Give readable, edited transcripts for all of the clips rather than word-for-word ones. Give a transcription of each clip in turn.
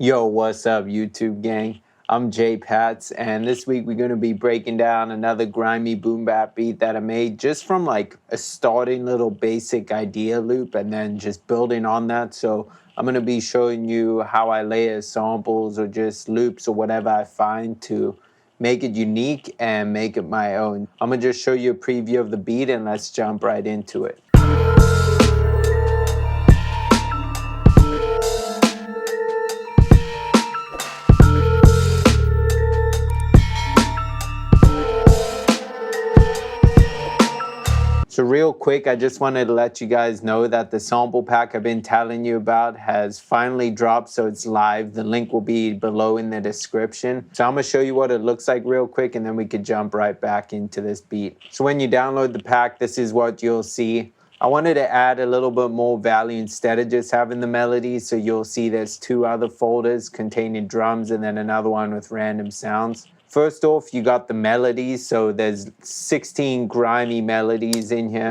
Yo, what's up, YouTube gang? I'm Jay Pats, and this week we're going to be breaking down another grimy boom bap beat that I made just from like a starting little basic idea loop and then just building on that. So I'm going to be showing you how I layer samples or just loops or whatever I find to make it unique and make it my own. I'm going to just show you a preview of the beat and let's jump right into it. So real quick, I just wanted to let you guys know that the sample pack I've been telling you about has finally dropped, so it's live. The link will be below in the description. So I'm gonna show you what it looks like real quick, and then we could jump right back into this beat. So when you download the pack, this is what you'll see. I wanted to add a little bit more value instead of just having the melodies. So you'll see there's two other folders containing drums and then another one with random sounds. First off, you got the melodies. So there's 16 grimy melodies in here.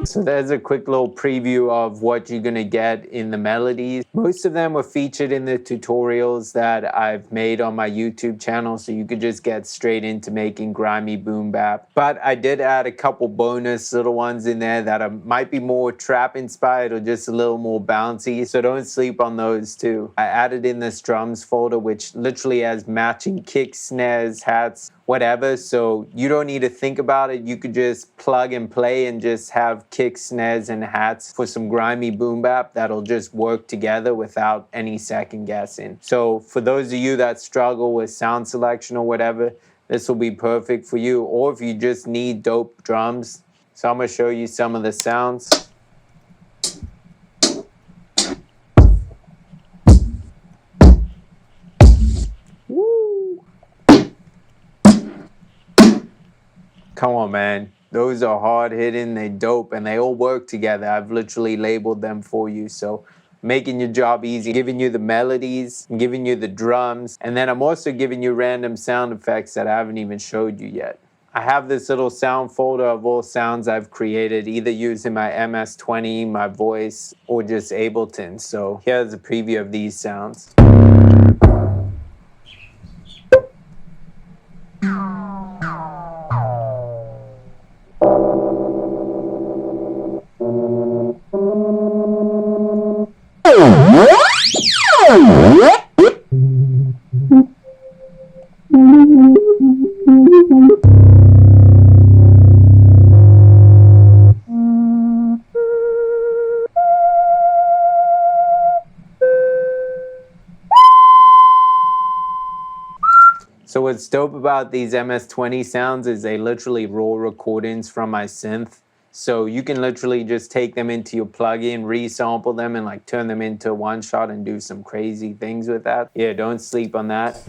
So there's a quick little preview of what you're gonna get in the melodies. Most of them were featured in the tutorials that I've made on my YouTube channel, so you could just get straight into making grimy boom bap. But I did add a couple bonus little ones in there that might be more trap inspired or just a little more bouncy, so don't sleep on those too. I added in this drums folder, which literally has matching kicks, snares, hats, whatever, so you don't need to think about it. You could just plug and play and just have kicks, snares, and hats for some grimy boom bap that'll just work together without any second guessing. So for those of you that struggle with sound selection or whatever, this will be perfect for you. Or if you just need dope drums, so I'm gonna show you some of the sounds. Come on, man. Those are hard hitting, they dope, and they all work together. I've literally labeled them for you. So making your job easy, giving you the melodies, giving you the drums, and then I'm also giving you random sound effects that I haven't even showed you yet. I have this little sound folder of all sounds I've created, either using my MS-20, my voice, or just Ableton. So here's a preview of these sounds. So what's dope about these MS-20 sounds is they literally raw recordings from my synth. So you can literally just take them into your plugin, resample them, and like turn them into one shot and do some crazy things with that. Yeah, don't sleep on that.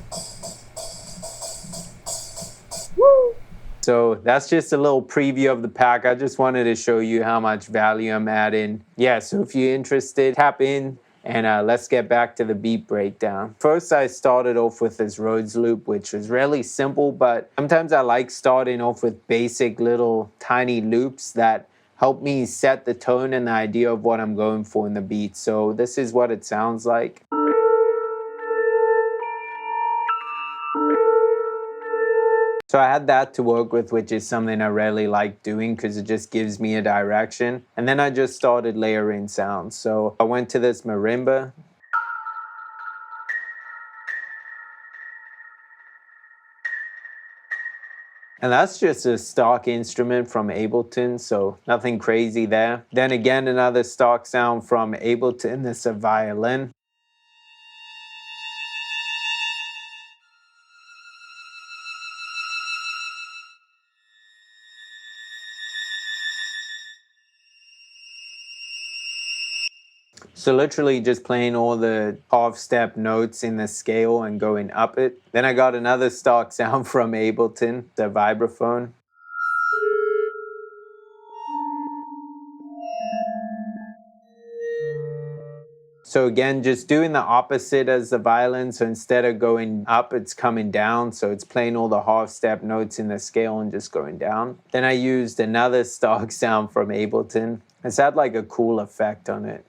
Woo! So that's just a little preview of the pack. I just wanted to show you how much value I'm adding. Yeah, so if you're interested, tap in. And let's get back to the beat breakdown. First, I started off with this Rhodes loop, which was really simple, but sometimes I like starting off with basic little tiny loops that help me set the tone and the idea of what I'm going for in the beat. So this is what it sounds like. So I had that to work with, which is something I really like doing because it just gives me a direction. And then I just started layering sounds. So I went to this marimba. And that's just a stock instrument from Ableton, so nothing crazy there. Then again, another stock sound from Ableton is a violin. So literally just playing all the half-step notes in the scale and going up it. Then I got another stock sound from Ableton, the Vibraphone. So again, just doing the opposite as the violin. So instead of going up, it's coming down. So it's playing all the half-step notes in the scale and just going down. Then I used another stock sound from Ableton. It's had like a cool effect on it.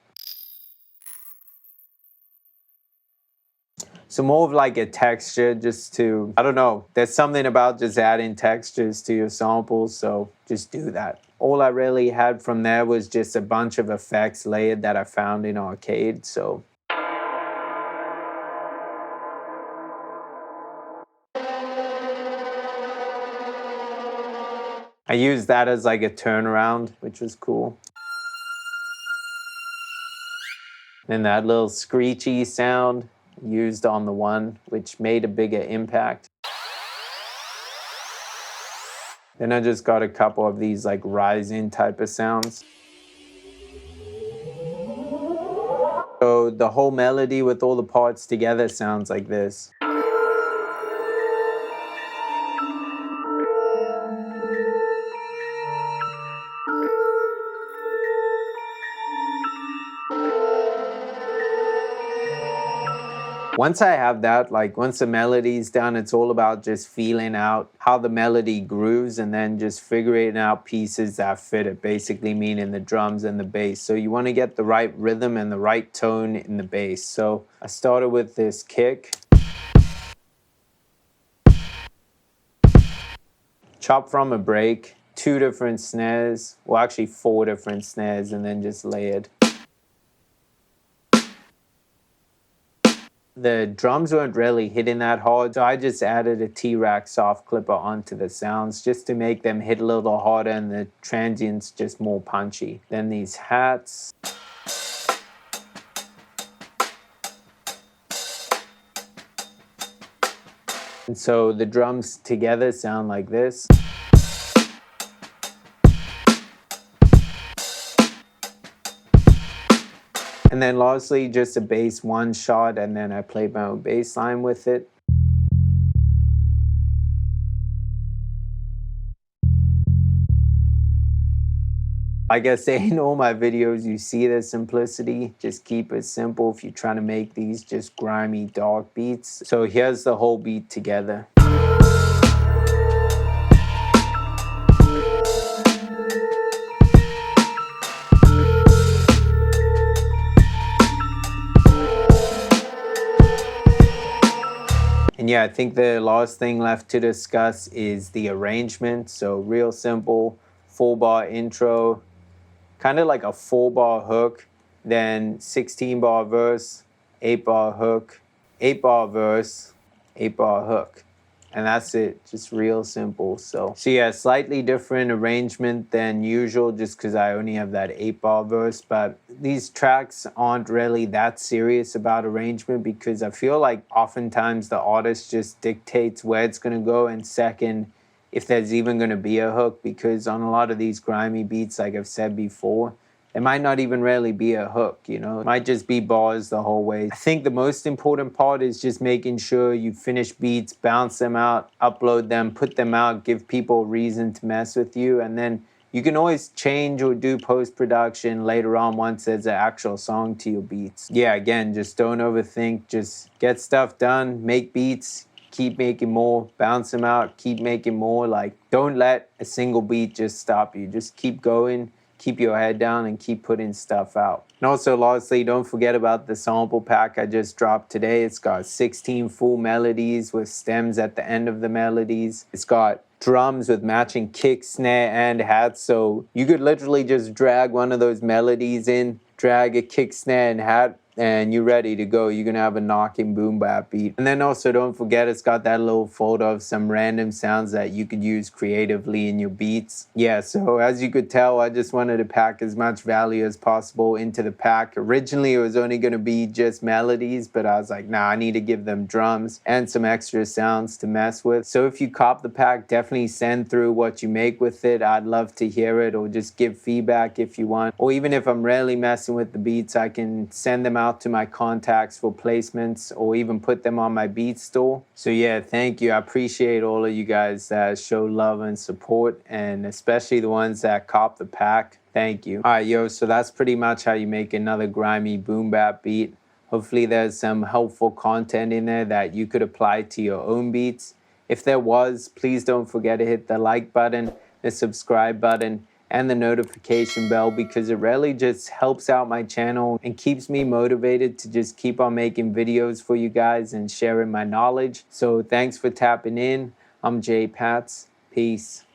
So more of like a texture just to, I don't know, there's something about just adding textures to your samples, so just do that. All I really had from there was just a bunch of effects layered that I found in Arcade, so. I used that as like a turnaround, which was cool. Then that little screechy sound used on the one, which made a bigger impact. Then I just got a couple of these like rising type of sounds. So the whole melody with all the parts together sounds like this. Once I have that, like once the melody's done, it's all about just feeling out how the melody grooves and then just figuring out pieces that fit it, basically meaning the drums and the bass. So you want to get the right rhythm and the right tone in the bass. So I started with this kick. Chop from a break, 2 different snares, well actually 4 different snares, and then just layered. The drums weren't really hitting that hard, so I just added a T-Rack soft clipper onto the sounds just to make them hit a little harder and the transients just more punchy. Then these hats. And so the drums together sound like this. And then lastly, just a bass one shot, and then I played my own bass line with it. Like I say in all my videos, you see the simplicity. Just keep it simple if you're trying to make these just grimy, dark beats. So here's the whole beat together. And yeah, I think the last thing left to discuss is the arrangement. So real simple, 4-bar intro, kind of like a 4-bar hook, then 16-bar verse, 8-bar hook, 8-bar verse, 8-bar hook. And that's it, just real simple. So yeah, slightly different arrangement than usual just because I only have that 8-bar verse. But these tracks aren't really that serious about arrangement because I feel like oftentimes the artist just dictates where it's going to go, and second, if there's even going to be a hook, because on a lot of these grimy beats, like I've said before, it might not even really be a hook, you know? It might just be bars the whole way. I think the most important part is just making sure you finish beats, bounce them out, upload them, put them out, give people a reason to mess with you, and then you can always change or do post-production later on once there's an actual song to your beats. Yeah, again, just don't overthink, just get stuff done, make beats, keep making more, bounce them out, keep making more. Like, don't let a single beat just stop you. Just keep going, keep your head down, and keep putting stuff out. And also, lastly, don't forget about the sample pack I just dropped today. It's got 16 full melodies with stems at the end of the melodies. It's got drums with matching kick, snare, and hats. So you could literally just drag one of those melodies in, drag a kick, snare, and hat, and you're ready to go. You're gonna have a knocking boom bap beat. And then also don't forget, it's got that little folder of some random sounds that you could use creatively in your beats. Yeah, so as you could tell, I just wanted to pack as much value as possible into the pack. Originally, it was only gonna be just melodies, but I was like, nah, I need to give them drums and some extra sounds to mess with. So if you cop the pack, definitely send through what you make with it. I'd love to hear it, or just give feedback if you want. Or even if I'm really messing with the beats, I can send them out to my contacts for placements, or even put them on my beat store. So yeah, thank you. I appreciate all of you guys that show love and support, and especially the ones that cop the pack. Thank you. All right, yo, so that's pretty much how you make another grimy boom bap beat. Hopefully there's some helpful content in there that you could apply to your own beats. If there was, please don't forget to hit the like button, the subscribe button, and the notification bell, because it really just helps out my channel and keeps me motivated to just keep on making videos for you guys and sharing my knowledge. So thanks for tapping in. I'm Jay Pats. Peace.